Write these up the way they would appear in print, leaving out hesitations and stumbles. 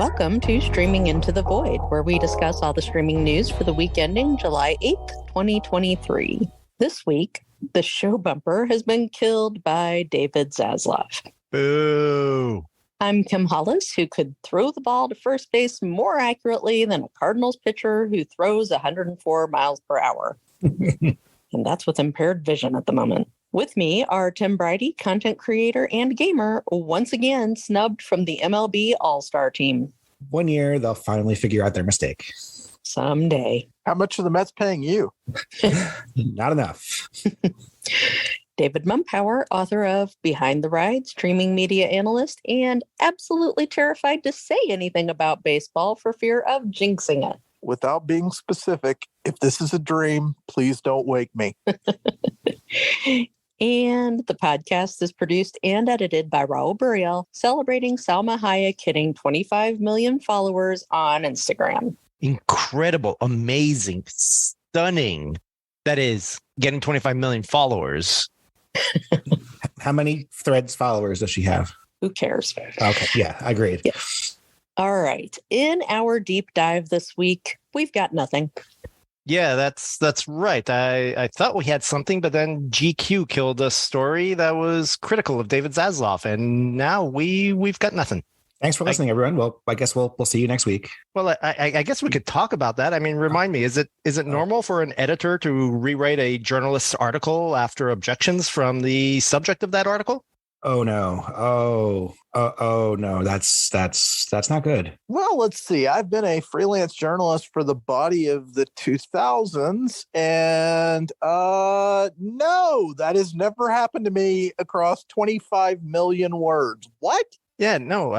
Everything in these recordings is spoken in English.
Welcome to Streaming Into the Void, where we discuss all the streaming news for the week ending July 8th, 2023. This week, the show bumper has been killed by David Zaslav. Boo! I'm Kim Hollis, who could throw the ball to first base more accurately than a Cardinals pitcher who throws 104 miles per hour. And that's with impaired vision at the moment. With me are Tim Bridey, content creator and gamer, once again snubbed from the MLB All-Star team. 1 year, they'll finally figure out their mistake. Someday. How much are the Mets paying you? Not enough. David Mumpower, author of Behind the Ride, streaming media analyst, and absolutely terrified to say anything about baseball for fear of jinxing it. Without being specific, if this is a dream, please don't wake me. And the podcast is produced and edited by Raul Buriel, celebrating Salma Hayek hitting 25 million followers on Instagram. Incredible, amazing, stunning. That is getting 25 million followers. How many Threads followers does she have? Who cares? Okay, yeah, agreed. Yeah. All right. In our deep dive this week, we've got nothing. Yeah, that's right. I thought we had something, but then GQ killed a story that was critical of David Zaslav, and now we've got nothing. Thanks for listening, everyone. Well, I guess we'll see you next week. Well, I guess we could talk about that. I mean, remind me, is it normal for an editor to rewrite a journalist's article after objections from the subject of that article? Oh no! Oh no! That's not good. Well, let's see. I've been a freelance journalist for the body of the 2000s, and no, that has never happened to me across 25 million words. What? Yeah, no.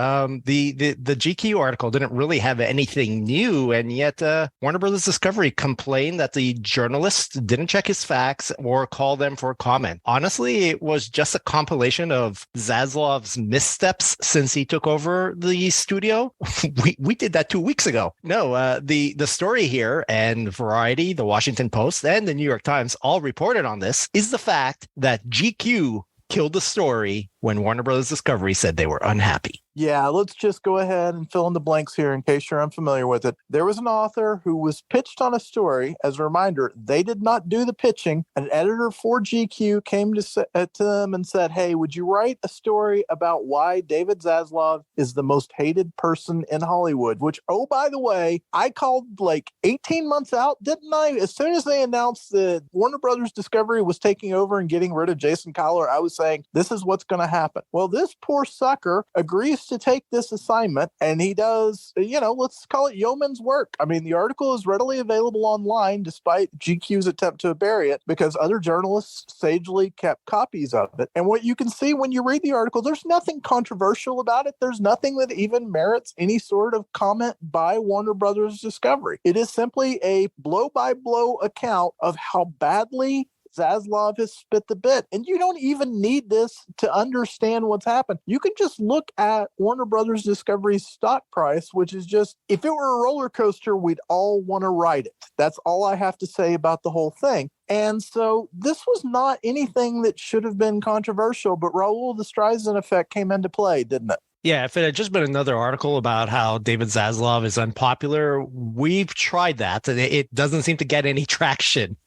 The GQ article didn't really have anything new, and yet Warner Brothers Discovery complained that the journalist didn't check his facts or call them for comment. Honestly, it was just a compilation of Zaslav's missteps since he took over the studio. we did that 2 weeks ago. No, the story here, and Variety, the Washington Post, and the New York Times all reported on this, is the fact that GQ killed the story when Warner Brothers Discovery said they were unhappy. Yeah, let's just go ahead and fill in the blanks here in case you're unfamiliar with it. There was an author who was pitched on a story. As a reminder, they did not do the pitching. An editor for GQ came to them and said, hey, would you write a story about why David Zaslav is the most hated person in Hollywood? Which, oh, by the way, I called like 18 months out, didn't I? As soon as they announced that Warner Brothers Discovery was taking over and getting rid of Jason Collar, I was saying, this is what's going to happen. Well, this poor sucker agrees to take this assignment, and he does, let's call it yeoman's work. I mean, the article is readily available online despite GQ's attempt to bury it because other journalists sagely kept copies of it. And what you can see when you read the article, there's nothing controversial about it. There's nothing that even merits any sort of comment by Warner Brothers Discovery. It is simply a blow-by-blow account of how badly Zaslav has spit the bit. And you don't even need this to understand what's happened. You can just look at Warner Brothers Discovery's stock price, which is just, if it were a roller coaster, we'd all want to ride it. That's all I have to say about the whole thing. And so this was not anything that should have been controversial, but Raul, the Streisand effect came into play, didn't it? Yeah, if it had just been another article about how David Zaslav is unpopular, we've tried that. It doesn't seem to get any traction.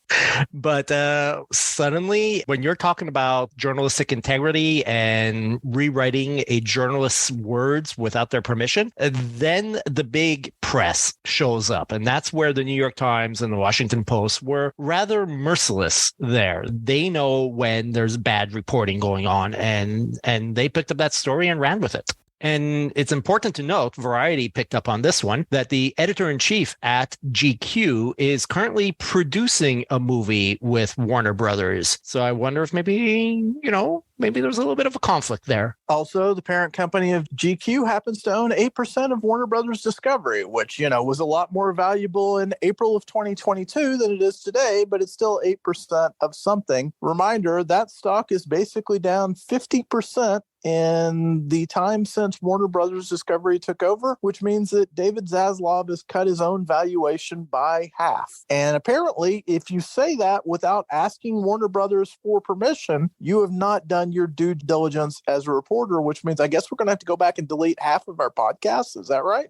But suddenly, when you're talking about journalistic integrity and rewriting a journalist's words without their permission, then the big press shows up. And that's where the New York Times and the Washington Post were rather merciless there. They know when there's bad reporting going on, and they picked up that story and ran with it. And it's important to note, Variety picked up on this one, that the editor-in-chief at GQ is currently producing a movie with Warner Brothers. So I wonder if maybe there's a little bit of a conflict there. Also, the parent company of GQ happens to own 8% of Warner Brothers Discovery, which, was a lot more valuable in April of 2022 than it is today, but it's still 8% of something. Reminder, that stock is basically down 50% in the time since Warner Brothers Discovery took over, which means that David Zaslav has cut his own valuation by half. And apparently, if you say that without asking Warner Brothers for permission, you have not done your due diligence as a reporter, which means I guess we're going to have to go back and delete half of our podcasts. Is that right?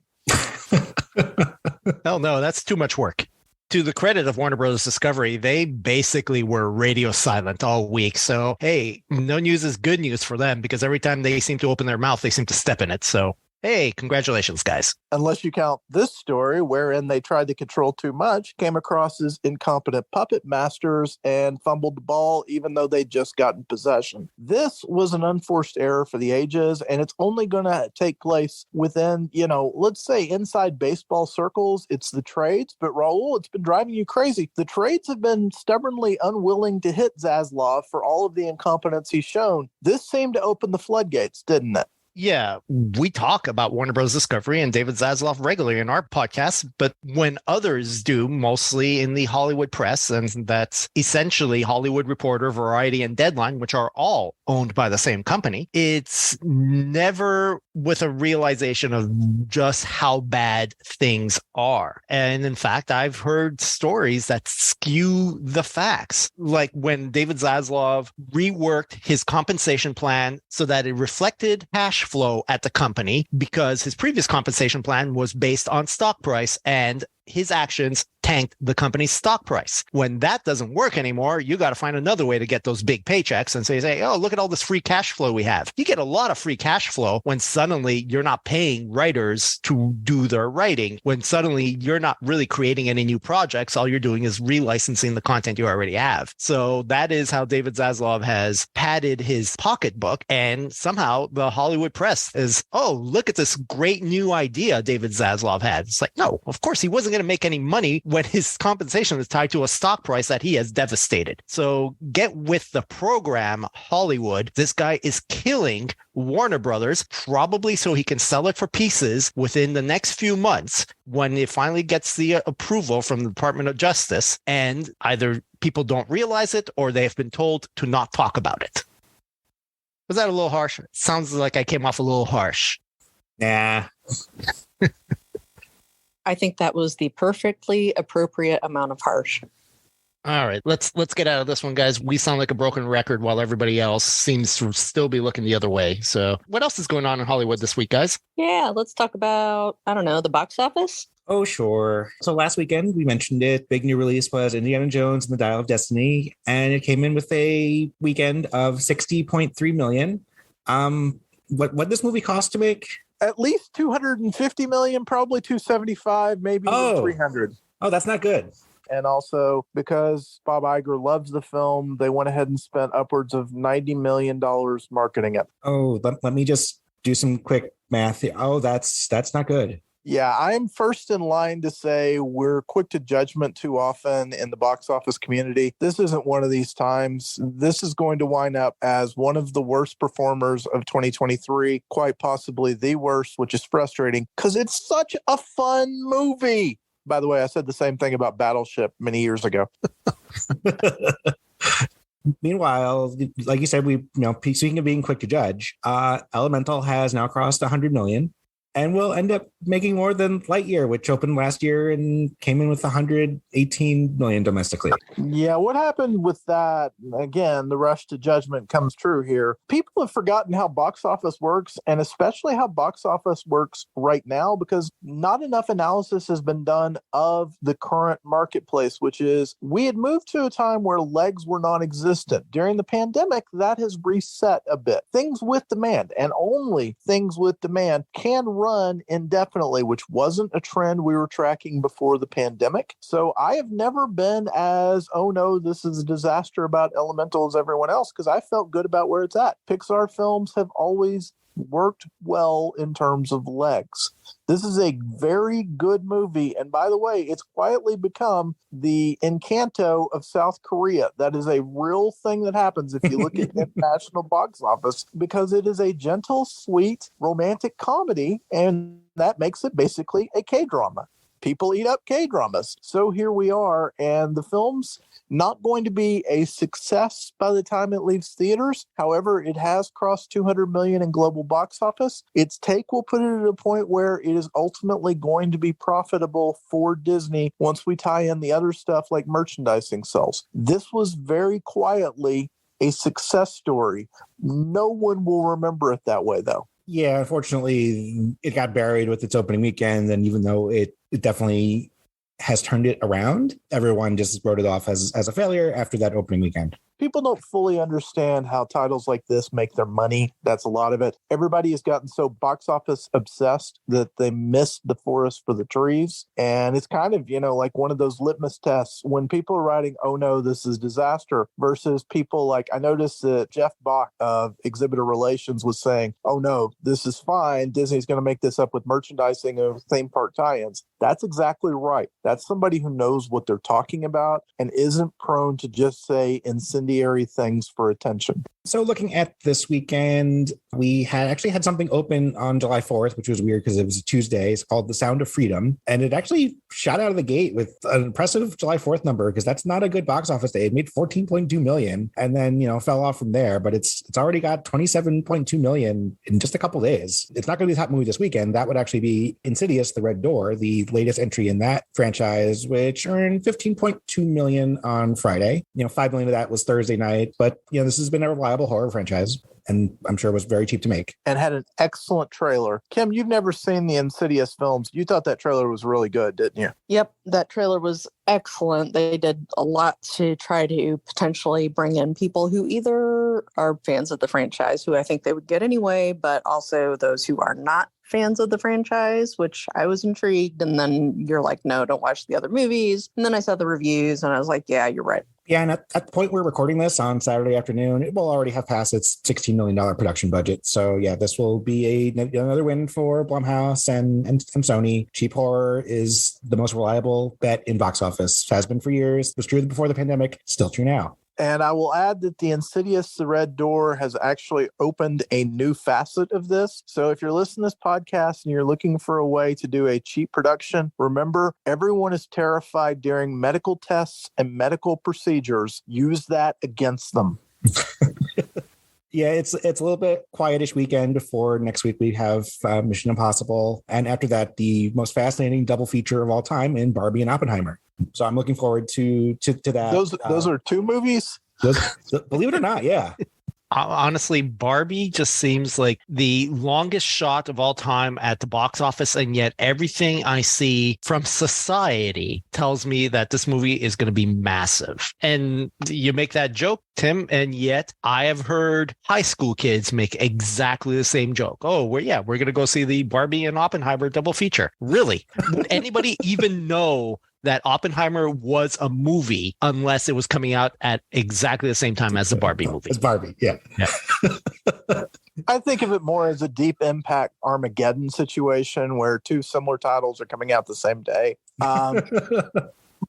Hell no, that's too much work. To the credit of Warner Bros. Discovery, they basically were radio silent all week. So, hey, no news is good news for them because every time they seem to open their mouth, they seem to step in it. So, hey, congratulations, guys. Unless you count this story wherein they tried to control too much, came across as incompetent puppet masters, and fumbled the ball even though they'd just gotten possession. This was an unforced error for the ages, and it's only going to take place within, let's say inside baseball circles. It's the trades, but Raul, it's been driving you crazy. The trades have been stubbornly unwilling to hit Zaslav for all of the incompetence he's shown. This seemed to open the floodgates, didn't it? Yeah, we talk about Warner Bros. Discovery and David Zaslav regularly in our podcast, but when others do, mostly in the Hollywood press, and that's essentially Hollywood Reporter, Variety, and Deadline, which are all owned by the same company, it's never with a realization of just how bad things are. And in fact, I've heard stories that skew the facts, like when David Zaslav reworked his compensation plan so that it reflected cash flow at the company because his previous compensation plan was based on stock price, and his actions tanked the company's stock price. When that doesn't work anymore, you got to find another way to get those big paychecks and say, oh, look at all this free cash flow we have. You get a lot of free cash flow when suddenly you're not paying writers to do their writing, when suddenly you're not really creating any new projects. All you're doing is relicensing the content you already have. So that is how David Zaslav has padded his pocketbook, and somehow the Hollywood press is, oh, look at this great new idea David Zaslav had. It's like, no, of course he wasn't going to make any money when his compensation is tied to a stock price that he has devastated. So get with the program, Hollywood. This guy is killing Warner Brothers, probably so he can sell it for pieces within the next few months when it finally gets the approval from the Department of Justice, and either people don't realize it or they have been told to not talk about it. Was that a little harsh? It sounds like I came off a little harsh. Nah. I think that was the perfectly appropriate amount of harsh. All right, let's get out of this one, guys. We sound like a broken record while everybody else seems to still be looking the other way. So what else is going on in Hollywood this week, guys? Yeah, let's talk about, the box office. Oh, sure. So last weekend, we mentioned it. Big new release was Indiana Jones and the Dial of Destiny, and it came in with a weekend of $60.3 million. What this movie cost to make? At least 250 million, probably 275, maybe even 300. Oh, that's not good. And also, because Bob Iger loves the film, they went ahead and spent upwards of $90 million marketing it. Oh, let me just do some quick math. Oh, that's not good. Yeah, I'm first in line to say we're quick to judgment too often in the box office community. This isn't one of these times. This is going to wind up as one of the worst performers of 2023, quite possibly the worst, which is frustrating because it's such a fun movie. By the way, I said the same thing about Battleship many years ago. Meanwhile, like you said, speaking of being quick to judge, Elemental has now crossed 100 million. And will end up making more than Lightyear, which opened last year and came in with 118 million domestically. Yeah, what happened with that? Again, the rush to judgment comes true here. People have forgotten how box office works, and especially how box office works right now, because not enough analysis has been done of the current marketplace, which is we had moved to a time where legs were non-existent. During the pandemic, that has reset a bit. Things with demand, and only things with demand, can run indefinitely, which wasn't a trend we were tracking before the pandemic. So I have never been as, oh no, this is a disaster about Elemental as everyone else, because I felt good about where it's at. Pixar films have always worked well in terms of legs. This is a very good movie. And by the way, it's quietly become the Encanto of South Korea. That is a real thing that happens if you look at international box office, because it is a gentle, sweet, romantic comedy. And that makes it basically a K-drama. People eat up K-dramas. So here we are. And the film's not going to be a success by the time it leaves theaters. However, it has crossed 200 million in global box office. Its take will put it at a point where it is ultimately going to be profitable for Disney once we tie in the other stuff like merchandising sales. This was very quietly a success story. No one will remember it that way, though. Yeah, unfortunately, it got buried with its opening weekend. And even though it definitely has turned it around, everyone just wrote it off as a failure after that opening weekend. People don't fully understand how titles like this make their money. That's a lot of it. Everybody has gotten so box office obsessed that they miss the forest for the trees. And it's kind of, like one of those litmus tests when people are writing, oh no, this is disaster, versus people like, I noticed that Jeff Bach of Exhibitor Relations was saying, oh no, this is fine. Disney's going to make this up with merchandising of theme park tie-ins. That's exactly right. That's somebody who knows what they're talking about and isn't prone to just say incendiary things for attention. So looking at this weekend, we had something open on July 4th, which was weird because it was a Tuesday. It's called The Sound of Freedom. And it actually shot out of the gate with an impressive July 4th number, because that's not a good box office day. It made 14.2 million and then, fell off from there. But it's already got 27.2 million in just a couple days. It's not going to be the top movie this weekend. That would actually be Insidious, The Red Door, the latest entry in that franchise, which earned 15.2 million on Friday. 5 million of that was Thursday night. But, this has been a reliable horror franchise, and I'm sure it was very cheap to make. And had an excellent trailer. Kim, you've never seen the Insidious films. You thought that trailer was really good, didn't you? Yep, that trailer was excellent. They did a lot to try to potentially bring in people who either are fans of the franchise, who I think they would get anyway, but also those who are not fans of the franchise, which I was intrigued. And then you're like, no, don't watch the other movies. And then I saw the reviews and I was like, yeah, you're right. Yeah, and at the point we're recording this on Saturday afternoon, it will already have passed its $16 million production budget. So yeah, this will be another win for Blumhouse and Sony. Cheap horror is the most reliable bet in box office. Has been for years. Was true before the pandemic. Still true now. And I will add that the Insidious, The Red Door has actually opened a new facet of this. So if you're listening to this podcast and you're looking for a way to do a cheap production, remember, everyone is terrified during medical tests and medical procedures. Use that against them. Yeah, it's a little bit quietish weekend before next week we have Mission Impossible. And after that, the most fascinating double feature of all time in Barbie and Oppenheimer. So I'm looking forward to that. Those are two movies? Believe it or not, yeah. Honestly, Barbie just seems like the longest shot of all time at the box office, and yet everything I see from society tells me that this movie is going to be massive. And you make that joke, Tim, and yet I have heard high school kids make exactly the same joke. Oh, we're going to go see the Barbie and Oppenheimer double feature. Really? Would anybody even know that Oppenheimer was a movie unless it was coming out at exactly the same time as the Barbie movie? It's Barbie, yeah. I think of it more as a deep impact Armageddon situation where two similar titles are coming out the same day.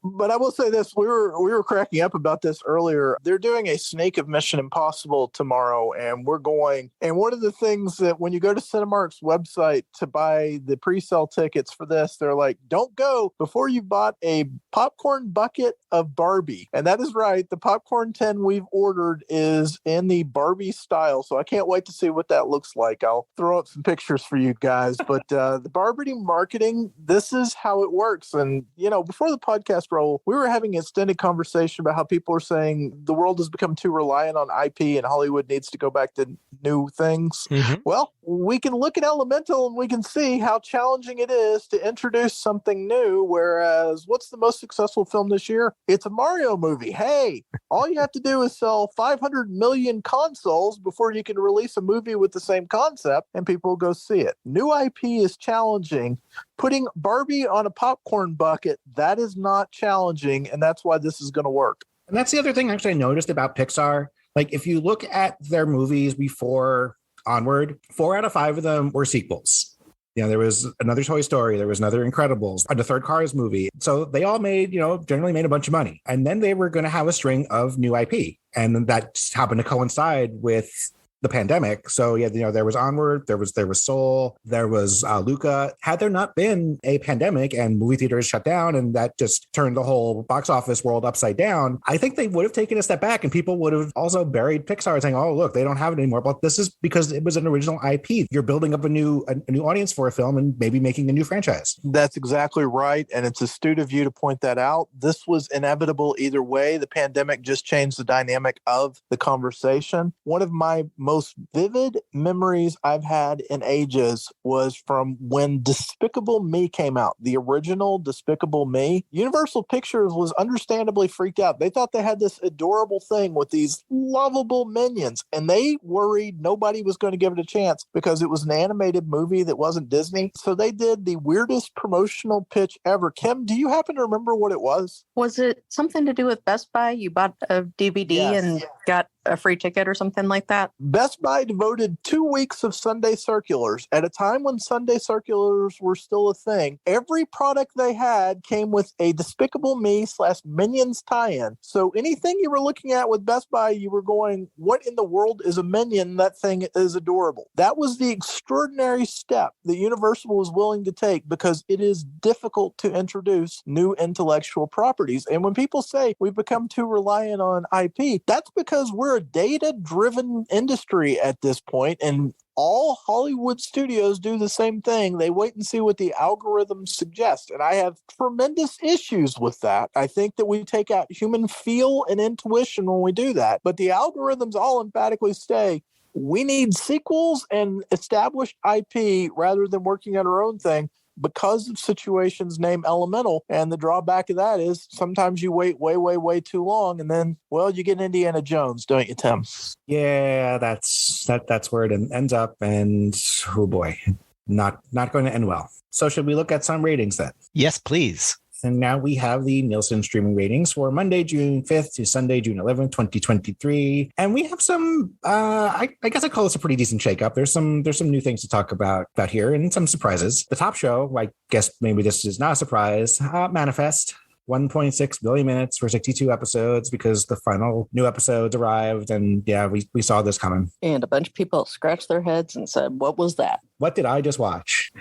But I will say this, we were cracking up about this earlier. They're doing a snake of Mission Impossible tomorrow, and we're going. And one of the things that when you go to Cinemark's website to buy the pre-sale tickets for this, they're like, don't go before you bought a popcorn bucket of Barbie. And that is right. The popcorn tin we've ordered is in the Barbie style. So I can't wait to see what that looks like. I'll throw up some pictures for you guys. But the Barbie marketing, this is how it works. And, before the podcast roll, we were having an extended conversation about how people are saying the world has become too reliant on IP and Hollywood needs to go back to new things. Mm-hmm. Well, we can look at Elemental and we can see how challenging it is to introduce something new. Whereas what's the most successful film this year? It's a Mario movie. Hey, all you have to do is sell 500 million consoles before you can release a movie with the same concept and people will go see it. New IP is challenging. Putting Barbie on a popcorn bucket, that is not challenging, and that's why this is going to work. And that's the other thing actually I noticed about Pixar. Like, if you look at their movies before Onward, 4 out of 5 of them were sequels. There was another Toy Story, there was another Incredibles, and a third Cars movie. So they all made, generally made a bunch of money. And then they were going to have a string of new IP. And that just happened to coincide with the pandemic. So yeah, there was Onward, there was Soul, there was Luca. Had there not been a pandemic and movie theaters shut down and that just turned the whole box office world upside down, I think they would have taken a step back and people would have also buried Pixar saying, oh, look, they don't have it anymore. But this is because it was an original IP. You're building up a new audience for a film and maybe making a new franchise. That's exactly right. And it's astute of you to point that out. This was inevitable either way. The pandemic just changed the dynamic of the conversation. One of my most vivid memories I've had in ages was from when Despicable Me came out, the original Despicable Me. Universal Pictures was understandably freaked out. They thought they had this adorable thing with these lovable minions, and they worried nobody was going to give it a chance because it was an animated movie that wasn't Disney. So they did the weirdest promotional pitch ever. Kim, do you happen to remember what it was? Was it something to do with Best Buy? You bought a DVD and got a free ticket or something like that? Best Buy devoted 2 weeks of Sunday circulars at a time when Sunday circulars were still a thing. Every product they had came with a Despicable Me / Minions tie-in. So anything you were looking at with Best Buy, you were going, what in the world is a Minion? That thing is adorable. That was the extraordinary step that Universal was willing to take because it is difficult to introduce new intellectual properties. And when people say we've become too reliant on IP, that's because we're a data-driven industry at this point, and all Hollywood studios do the same thing. They wait and see what the algorithms suggest. And I have tremendous issues with that. I think that we take out human feel and intuition when we do that. But the algorithms all emphatically say, we need sequels and established IP rather than working on our own thing, because of situations named Elemental. And the drawback of that is sometimes you wait way too long, and then, well, you get Indiana Jones, don't you, Tim? Yeah, that's where it ends up, and oh boy, not going to end well. So should we look at some ratings then? Yes, please. And now we have the Nielsen streaming ratings for Monday, June 5th to Sunday, June 11th, 2023. And we have some, I guess I call this a pretty decent shakeup. There's some new things to talk about here and some surprises. The top show, I guess maybe this is not a surprise, Manifest. 1.6 billion minutes for 62 episodes because the final new episodes arrived. And yeah, we saw this coming. And a bunch of people scratched their heads and said, what was that? What did I just watch?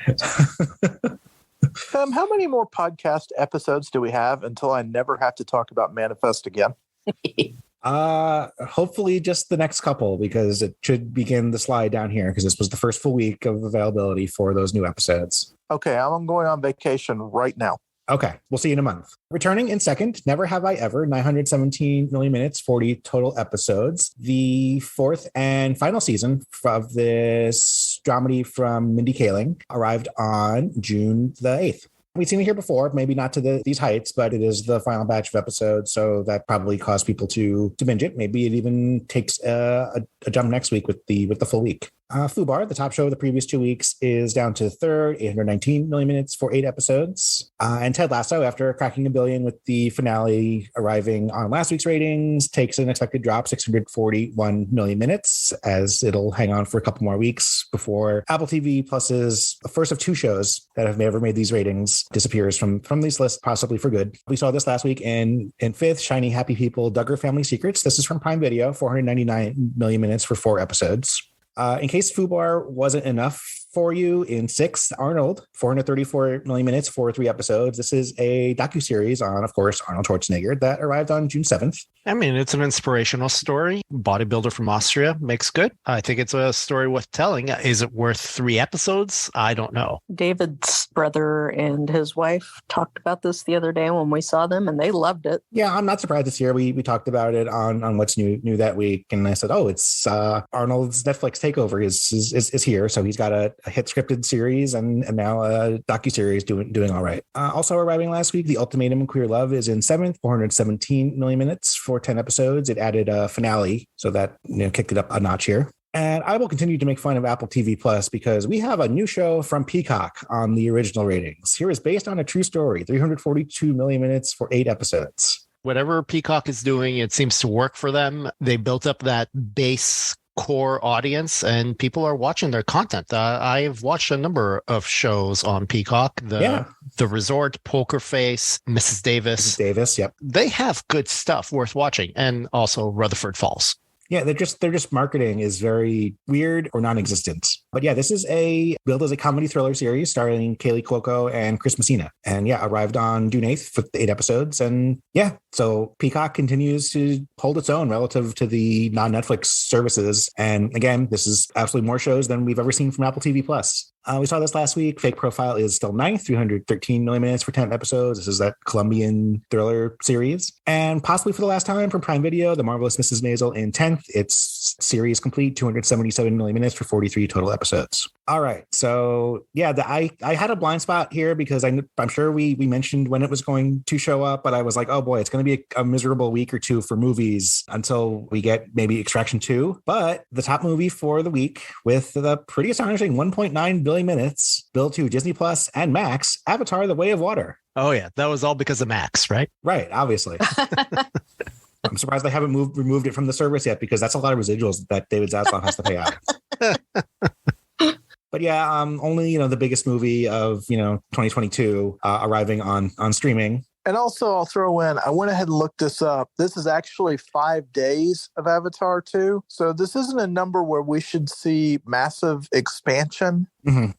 How many more podcast episodes do we have until I never have to talk about Manifest again? Hopefully just the next couple, because it should begin the slide down here because this was the first full week of availability for those new episodes. Okay, I'm going on vacation right now. Okay, we'll see you in a month. Returning in second, Never Have I Ever, 917 million minutes, 40 total episodes. The fourth and final season of this dramedy from Mindy Kaling arrived on June the 8th. We've seen it here before, maybe not to these heights, but it is the final batch of episodes, so that probably caused people to binge it. Maybe it even takes a jump next week with the full week. Fubar, the top show of the previous 2 weeks, is down to third, 819 million minutes for 8 episodes. And Ted Lasso, after cracking $1 billion with the finale arriving on last week's ratings, takes an expected drop, 641 million minutes, as it'll hang on for a couple more weeks before Apple TV Plus's first of 2 shows that have ever made these ratings disappears from these lists, possibly for good. We saw this last week in fifth, Shiny Happy People, Duggar Family Secrets. This is from Prime Video, 499 million minutes for 4 episodes. In case Fubar wasn't enough for you, in sixth, Arnold, 434 million minutes for 3 episodes. This is a docuseries on, of course, Arnold Schwarzenegger that arrived on June 7th. I mean, it's an inspirational story. Bodybuilder from Austria makes good. I think it's a story worth telling. Is it worth 3 episodes? I don't know. David's brother and his wife talked about this the other day when we saw them, and they loved it. Yeah, I'm not surprised this year. We talked about it on What's New that week, and I said, it's Arnold's Netflix takeover is here. So he's got a hit scripted series and now a docuseries doing all right. Also arriving last week, The Ultimatum in Queer Love is in 7th, 417 million minutes for 10 episodes. It added a finale, so that kicked it up a notch here. And I will continue to make fun of Apple TV Plus because we have a new show from Peacock on the original ratings. Here is based on a true story, 342 million minutes for 8 episodes. Whatever Peacock is doing, it seems to work for them. They built up that base core audience and people are watching their content. I've watched a number of shows on Peacock. The Resort, Poker Face, Mrs. Davis. Yep. They have good stuff worth watching, and also Rutherford Falls. Yeah, they're just marketing is very weird or non-existent. But yeah, this is billed as a comedy thriller series starring Kaylee Cuoco and Chris Messina. And yeah, arrived on June 8th for 8 episodes. And yeah, so Peacock continues to hold its own relative to the non-Netflix services. And again, this is absolutely more shows than we've ever seen from Apple TV Plus. We saw this last week. Fake Profile is still ninth, 313 million minutes for 10 episodes. This is that Colombian thriller series. And possibly for the last time from Prime Video, The Marvelous Mrs. Maisel in 10th. It's series complete, 277 million minutes for 43 total episodes. All right. So yeah, I had a blind spot here because I'm sure we mentioned when it was going to show up, but I was like, oh boy, it's going to be a miserable week or two for movies until we get maybe Extraction 2. But the top movie for the week with the pretty astonishing 1.9 billion minutes billed to Disney Plus and Max, Avatar: The Way of Water. Oh yeah, that was all because of Max, right? Right, obviously. I'm surprised they haven't removed it from the service yet because that's a lot of residuals that David Zaslav has to pay out. But yeah, only the biggest movie of 2022 arriving on streaming. And also, I'll throw in, I went ahead and looked this up. This is actually 5 days of Avatar 2. So this isn't a number where we should see massive expansion. Mm-hmm.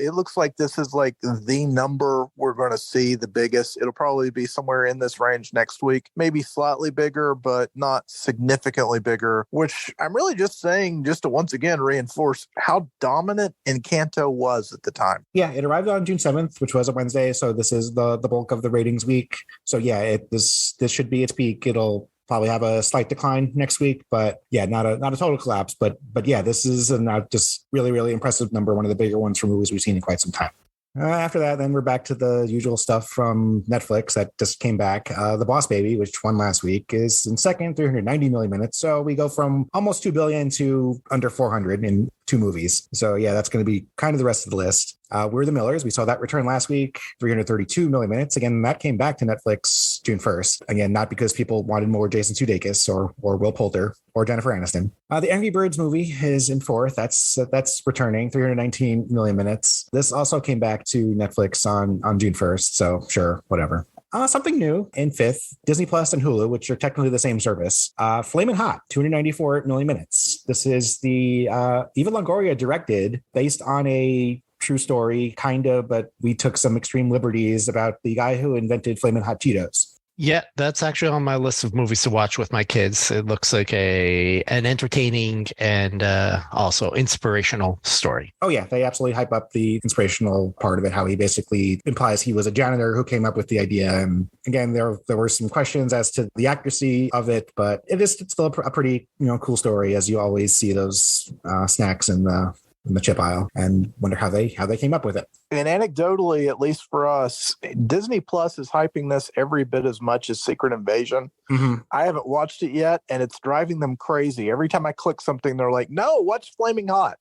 It looks like this is like the number we're going to see, the biggest. It'll probably be somewhere in this range next week, maybe slightly bigger, but not significantly bigger, which I'm really just saying just to once again reinforce how dominant Encanto was at the time. Yeah, it arrived on June 7th, which was a Wednesday. So this is the bulk of the ratings week. So yeah, this should be its peak. It'll probably have a slight decline next week, but yeah, not a total collapse. But yeah, this is just really, really impressive number. One of the bigger ones for movies we've seen in quite some time. After that, then we're back to the usual stuff from Netflix that just came back. The Boss Baby, which won last week, is in second, 390 million minutes. So we go from almost 2 billion to under 400 in 2 movies. So yeah, that's going to be kind of the rest of the list. We're the Millers. We saw that return last week, 332 million minutes. Again, that came back to Netflix June 1st. Again, not because people wanted more Jason Sudeikis or Will Poulter or Jennifer Aniston. The Angry Birds movie is in fourth. That's returning, 319 million minutes. This also came back to Netflix on June 1st. So sure, whatever. Something new in fifth, Disney Plus and Hulu, which are technically the same service. Flamin' Hot, 294 million minutes. This is the Eva Longoria directed, based on a true story, kind of, but we took some extreme liberties about the guy who invented Flamin' Hot Cheetos. Yeah, that's actually on my list of movies to watch with my kids. It looks like an entertaining and also inspirational story. Oh yeah, they absolutely hype up the inspirational part of it, how he basically implies he was a janitor who came up with the idea. And again, there were some questions as to the accuracy of it, but it's still a pretty cool story, as you always see those snacks in the chip aisle and wonder how they came up with it. And anecdotally, at least for us, Disney Plus is hyping this every bit as much as Secret Invasion. Mm-hmm. I haven't watched it yet, and it's driving them crazy. Every time I click something, they're like, no, watch Flaming Hot.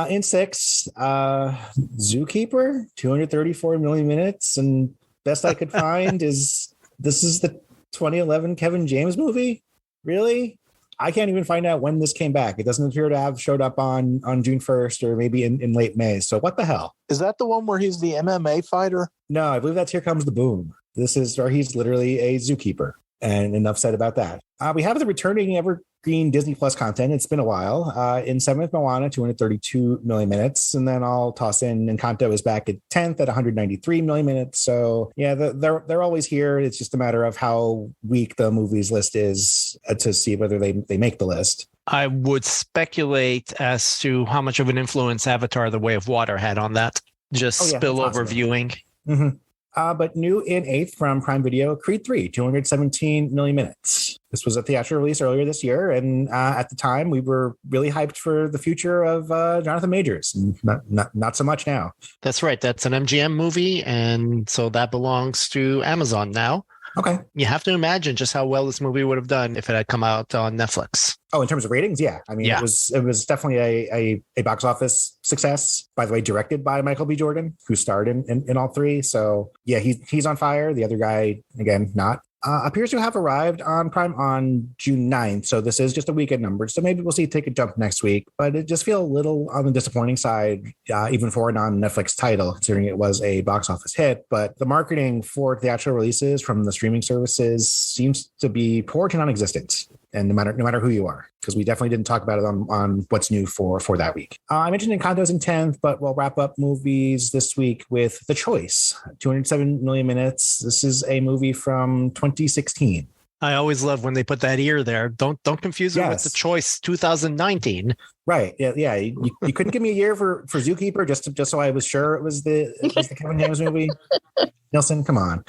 In sixth, Zookeeper, 234 million minutes. And best I could find is this is the 2011 Kevin James movie? Really? I can't even find out when this came back. It doesn't appear to have showed up on June 1st or maybe in late May. So what the hell? Is that the one where he's the MMA fighter? No, I believe that's Here Comes the Boom. This is where he's literally a zookeeper. And enough said about that. We have the returning evergreen Disney Plus content. It's been a while. In seventh, Moana, 232 million minutes. And then I'll toss in Encanto is back at 10th at 193 million minutes. So yeah, they're always here. It's just a matter of how weak the movies list is to see whether they make the list. I would speculate as to how much of an influence Avatar: The Way of Water had on that. Just spillover viewing. Mm-hmm. But new in eighth from Prime Video, Creed 3, 217 million minutes. This was a theatrical release earlier this year, and at the time, we were really hyped for the future of Jonathan Majors. Not so much now. That's right. That's an MGM movie, and so that belongs to Amazon now. Okay. You have to imagine just how well this movie would have done if it had come out on Netflix. Oh, in terms of ratings, yeah. I mean, yeah. It was definitely a box office success. By the way, directed by Michael B. Jordan, who starred in all three. So yeah, he's on fire. The other guy, again, not. Appears to have arrived on Prime on June 9th. So this is just a weekend number. So maybe we'll see it take a jump next week. But it just feels a little on the disappointing side, even for a non-Netflix title, considering it was a box office hit. But the marketing for theatrical releases from the streaming services seems to be poor to non-existent. and no matter who you are, because we definitely didn't talk about it on what's new for that week. I mentioned Encanto's in 10th, but we'll wrap up movies this week with The Choice, 207 million minutes. This is a movie from 2016. I always love when they put that year there. Don't confuse it with The Choice 2019. Right. Yeah. You couldn't give me a year for Zookeeper just so I was sure it was the Kevin James movie. Nielsen, come on.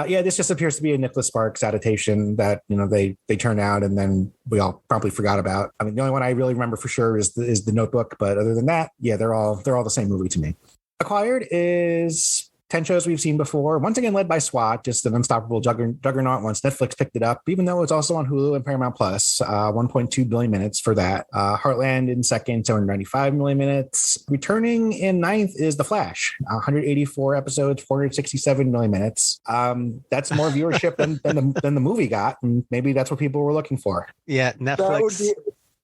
This just appears to be a Nicholas Sparks adaptation that they turn out and then we all promptly forgot about. I mean, the only one I really remember for sure is the Notebook, but other than that, yeah, they're all the same movie to me. Acquired is 10 shows we've seen before, once again led by SWAT, just an unstoppable juggernaut once Netflix picked it up, even though it's also on Hulu and Paramount Plus. 1.2 billion minutes for that. Heartland in second, 295 million minutes. Returning in ninth is The Flash, 184 episodes, 467 million minutes. That's more viewership than the movie got, and maybe that's what people were looking for. Yeah, Netflix. That would be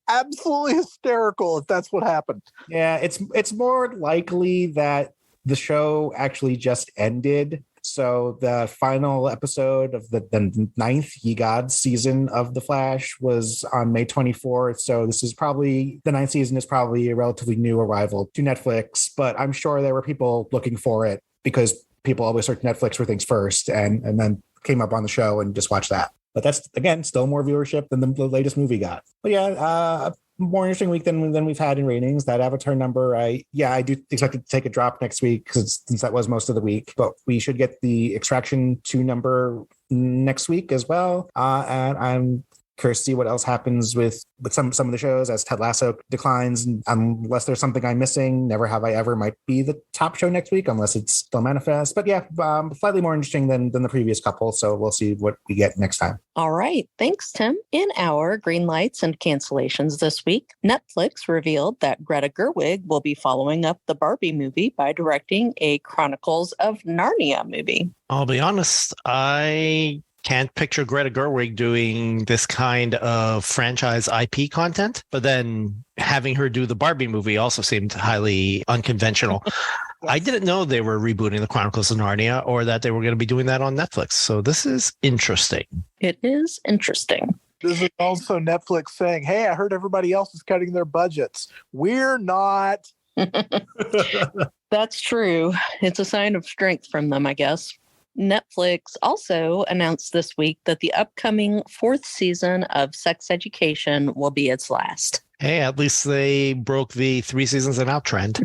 absolutely hysterical if that's what happened. Yeah, it's more likely that the show actually just ended. So the final episode of the ninth Ye Gods season of The Flash was on May 24th. So this is probably, the ninth season is probably a relatively new arrival to Netflix, but I'm sure there were people looking for it because people always search Netflix for things first and then came up on the show and just watched that. But that's, again, still more viewership than the latest movie got. But yeah, more interesting week than we've had in ratings. That Avatar number, I do expect it to take a drop next week since that was most of the week. But we should get the Extraction 2 number next week as well. And I'm curious to see what else happens with some of the shows as Ted Lasso declines, unless there's something I'm missing. Never Have I Ever might be the top show next week unless it's still manifest. But yeah, slightly more interesting than the previous couple. So we'll see what we get next time. All right. Thanks, Tim. In our green lights and cancellations this week, Netflix revealed that Greta Gerwig will be following up the Barbie movie by directing a Chronicles of Narnia movie. I'll be honest, I can't picture Greta Gerwig doing this kind of franchise IP content, but then having her do the Barbie movie also seemed highly unconventional. Yes. I didn't know they were rebooting the Chronicles of Narnia or that they were going to be doing that on Netflix. So this is interesting. It is interesting. This is also Netflix saying, hey, I heard everybody else is cutting their budgets. We're not. That's true. It's a sign of strength from them, I guess. Netflix also announced this week that the upcoming 4th season of Sex Education will be its last. Hey, at least they broke the 3 seasons and out trend.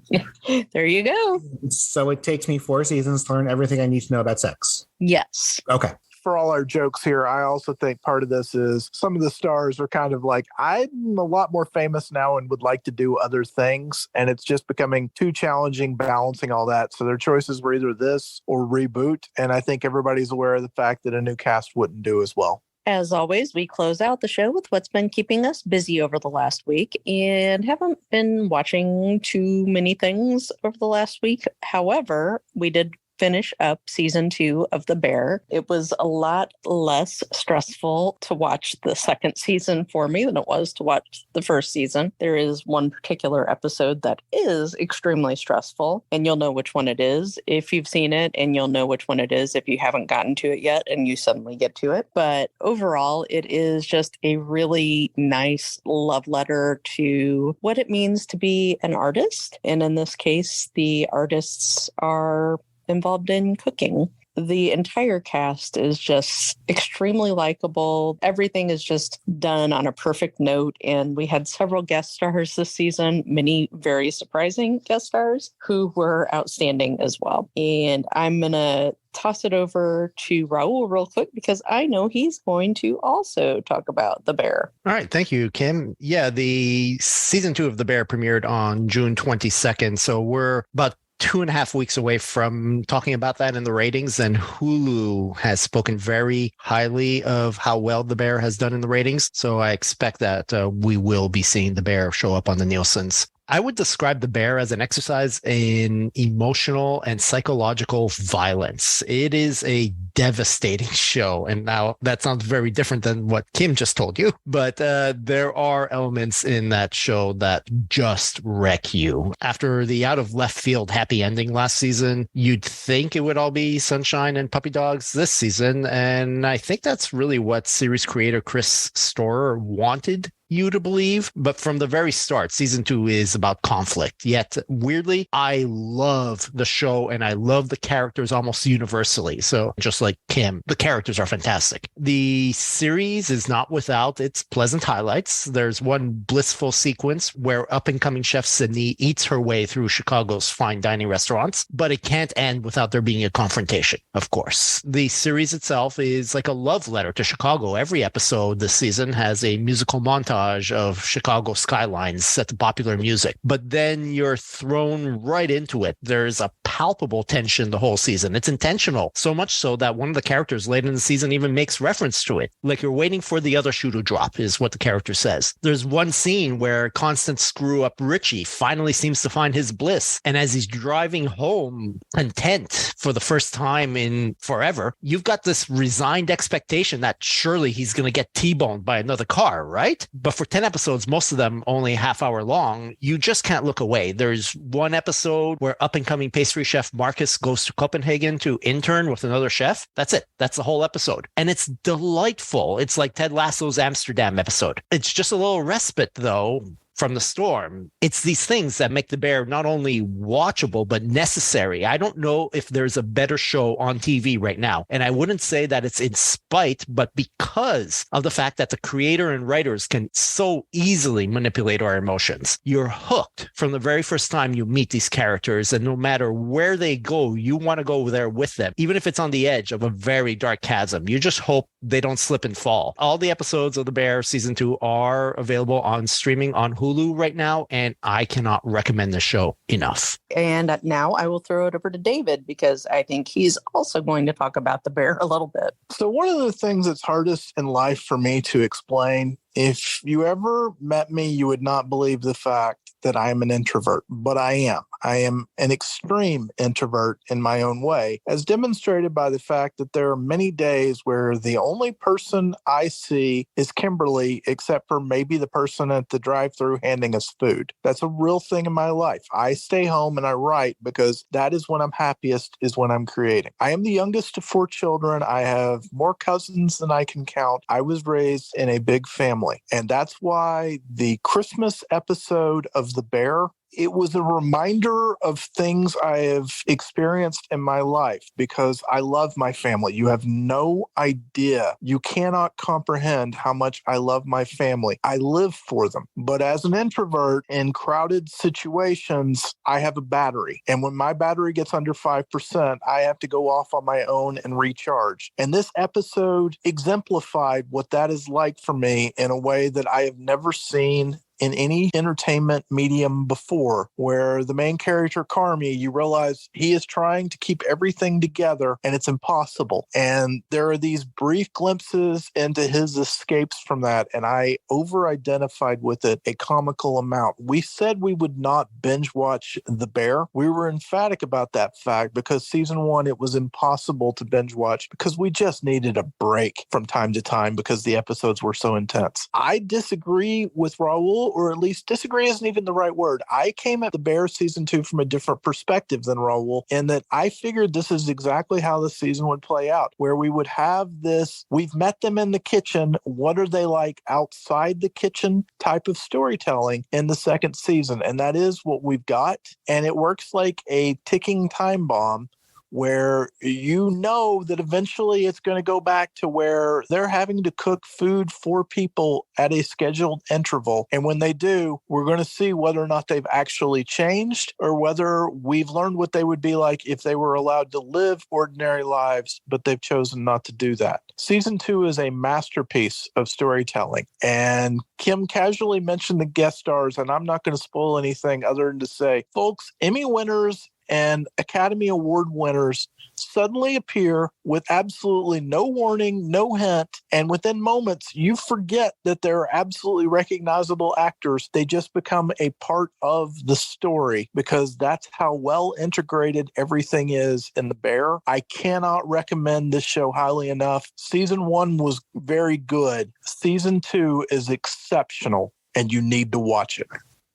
There you go. So it takes me 4 seasons to learn everything I need to know about sex. Yes. Okay. For all our jokes here, I also think part of this is some of the stars are kind of like, I'm a lot more famous now and would like to do other things. And it's just becoming too challenging balancing all that. So their choices were either this or reboot. And I think everybody's aware of the fact that a new cast wouldn't do as well. As always, we close out the show with what's been keeping us busy over the last week and haven't been watching too many things over the last week. However, we did finish up season 2 of The Bear. It was a lot less stressful to watch the second season for me than it was to watch the first season. There is one particular episode that is extremely stressful, and you'll know which one it is if you've seen it, and you'll know which one it is if you haven't gotten to it yet and you suddenly get to it. But overall, it is just a really nice love letter to what it means to be an artist. And in this case, the artists are involved in cooking. The entire cast is just extremely likable. Everything is just done on a perfect note. And we had several guest stars this season, many very surprising guest stars who were outstanding as well. And I'm going to toss it over to Raul real quick because I know he's going to also talk about The Bear. All right. Thank you, Kim. Yeah, the season 2 of The Bear premiered on June 22nd. So we're about 2.5 weeks away from talking about that in the ratings, and Hulu has spoken very highly of how well The Bear has done in the ratings. So I expect that we will be seeing The Bear show up on the Nielsen's. I would describe The Bear as an exercise in emotional and psychological violence. It is a devastating show. And now that sounds very different than what Kim just told you, but there are elements in that show that just wreck you. After the out of left field happy ending last season, you'd think it would all be sunshine and puppy dogs this season. And I think that's really what series creator Chris Storer wanted you to believe. But from the very start, season 2 is about conflict. Yet, weirdly, I love the show and I love the characters almost universally. So just like Kim, the characters are fantastic. The series is not without its pleasant highlights. There's one blissful sequence where up-and-coming chef Sydney eats her way through Chicago's fine dining restaurants, but it can't end without there being a confrontation, of course. The series itself is like a love letter to Chicago. Every episode this season has a musical montage of Chicago skylines set to popular music, but then you're thrown right into it. There's a palpable tension the whole season. It's intentional, so much so that one of the characters late in the season even makes reference to it. Like you're waiting for the other shoe to drop is what the character says. There's one scene where constant screw up Richie finally seems to find his bliss. And as he's driving home content for the first time in forever, you've got this resigned expectation that surely he's going to get T-boned by another car, right? But for 10 episodes, most of them only a half hour long, you just can't look away. There's one episode where up-and-coming pastry chef Marcus goes to Copenhagen to intern with another chef. That's it. That's the whole episode. And it's delightful. It's like Ted Lasso's Amsterdam episode. It's just a little respite, though, from the storm. It's these things that make The Bear not only watchable, but necessary. I don't know if there's a better show on TV right now. And I wouldn't say that it's in spite, but because of the fact that the creator and writers can so easily manipulate our emotions. You're hooked from the very first time you meet these characters. And no matter where they go, you want to go there with them. Even if it's on the edge of a very dark chasm, you just hope they don't slip and fall. All the episodes of The Bear season 2 are available on streaming on Hulu right now, and I cannot recommend the show enough. And now I will throw it over to David because I think he's also going to talk about The Bear a little bit. So one of the things that's hardest in life for me to explain, if you ever met me, you would not believe the fact that I am an introvert, but I am. I am an extreme introvert in my own way, as demonstrated by the fact that there are many days where the only person I see is Kimberly, except for maybe the person at the drive-thru handing us food. That's a real thing in my life. I stay home and I write because that is when I'm happiest, is when I'm creating. I am the youngest of 4 children. I have more cousins than I can count. I was raised in a big family, and that's why the Christmas episode of The Bear, it was a reminder of things I have experienced in my life because I love my family. You have no idea. You cannot comprehend how much I love my family. I live for them. But as an introvert in crowded situations, I have a battery. And when my battery gets under 5%, I have to go off on my own and recharge. And this episode exemplified what that is like for me in a way that I have never seen in any entertainment medium before, where the main character, Carmi, you realize he is trying to keep everything together and it's impossible. And there are these brief glimpses into his escapes from that, and I over-identified with it a comical amount. We said we would not binge watch The Bear. We were emphatic about that fact because season 1, it was impossible to binge watch because we just needed a break from time to time because the episodes were so intense. I disagree with Raul, or at least disagree isn't even the right word. I came at The Bear season 2 from a different perspective than Raul, in that I figured this is exactly how the season would play out, where we would have this, we've met them in the kitchen, what are they like outside the kitchen type of storytelling in the second season. And that is what we've got. And it works like a ticking time bomb, where you know that eventually it's going to go back to where they're having to cook food for people at a scheduled interval. And when they do, we're going to see whether or not they've actually changed or whether we've learned what they would be like if they were allowed to live ordinary lives, but they've chosen not to do that. Season 2 is a masterpiece of storytelling. And Kim casually mentioned the guest stars, and I'm not going to spoil anything other than to say, folks, Emmy winners and Academy Award winners suddenly appear with absolutely no warning, no hint, and within moments, you forget that they're absolutely recognizable actors. They just become a part of the story because that's how well integrated everything is in The Bear. I cannot recommend this show highly enough. Season 1 was very good. Season 2 is exceptional, and you need to watch it.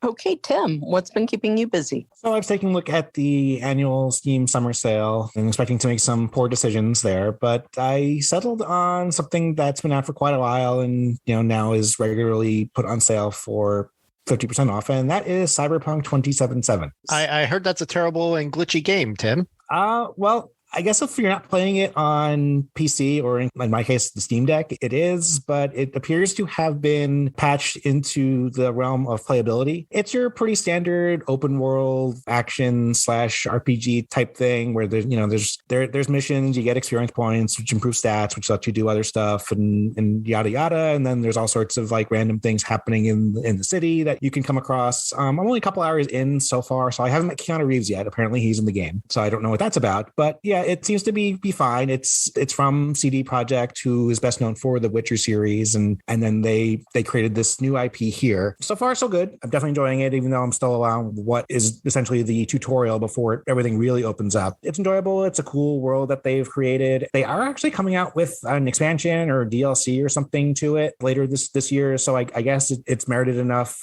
Okay, Tim, what's been keeping you busy? So I was taking a look at the annual Steam summer sale and expecting to make some poor decisions there, but I settled on something that's been out for quite a while and now is regularly put on sale for 50% off, and that is Cyberpunk 2077. I heard that's a terrible and glitchy game, Tim. Well, I guess if you're not playing it on PC or in my case, the Steam Deck, it is, but it appears to have been patched into the realm of playability. It's your pretty standard open world action / RPG type thing where there's missions, you get experience points, which improve stats, which let you do other stuff and yada yada. And then there's all sorts of like random things happening in the city that you can come across. I'm only a couple hours in so far, so I haven't met Keanu Reeves yet. Apparently he's in the game, so I don't know what that's about. But yeah, it seems to be fine. It's from CD Projekt, who is best known for the Witcher series, and then they created this new IP here. So far, so good. I'm definitely enjoying it, even though I'm still around what is essentially the tutorial before everything really opens up. It's enjoyable. It's a cool world that they've created. They are actually coming out with an expansion or DLC or something to it later this year. So I guess it's merited enough,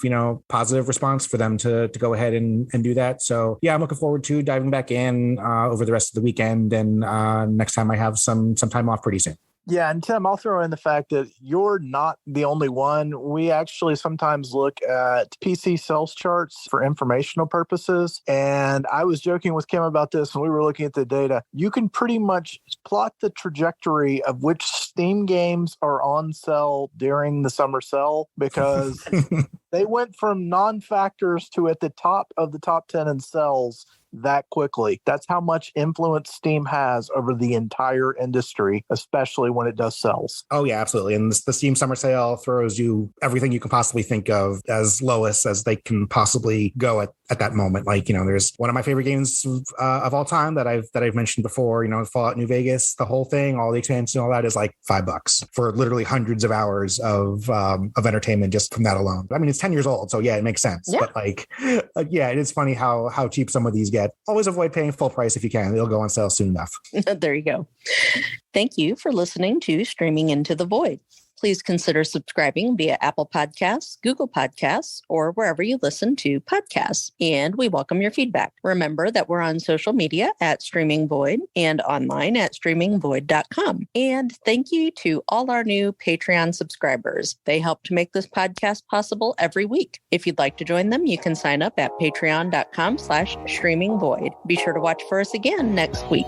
positive response for them to go ahead and do that. So yeah, I'm looking forward to diving back in over the rest of the weekend and next time I have some time off pretty soon. Yeah, and Tim, I'll throw in the fact that you're not the only one. We actually sometimes look at PC sales charts for informational purposes. And I was joking with Kim about this when we were looking at the data. You can pretty much plot the trajectory of which Steam games are on sale during the summer sale because they went from non-factors to at the top of the top 10 in sales that quickly. That's how much influence Steam has over the entire industry, especially when it does sales. Oh yeah, absolutely. And the Steam summer sale throws you everything you can possibly think of as lowest as they can possibly go at that moment. Like, there's one of my favorite games of all time that I've mentioned before, Fallout New Vegas, the whole thing, all the expansion, all that is like $5 for literally hundreds of hours of entertainment just from that alone. I mean, it's 10 years old, so yeah, it makes sense. Yeah. But yeah, it is funny how cheap some of these get. Always avoid paying full price if you can. They'll go on sale soon enough. There you go. Thank you for listening to Streaming Into the Void. Please consider subscribing via Apple Podcasts, Google Podcasts, or wherever you listen to podcasts. And we welcome your feedback. Remember that we're on social media at Streaming Void and online at streamingvoid.com. And thank you to all our new Patreon subscribers. They help to make this podcast possible every week. If you'd like to join them, you can sign up at patreon.com/streamingvoid. Be sure to watch for us again next week.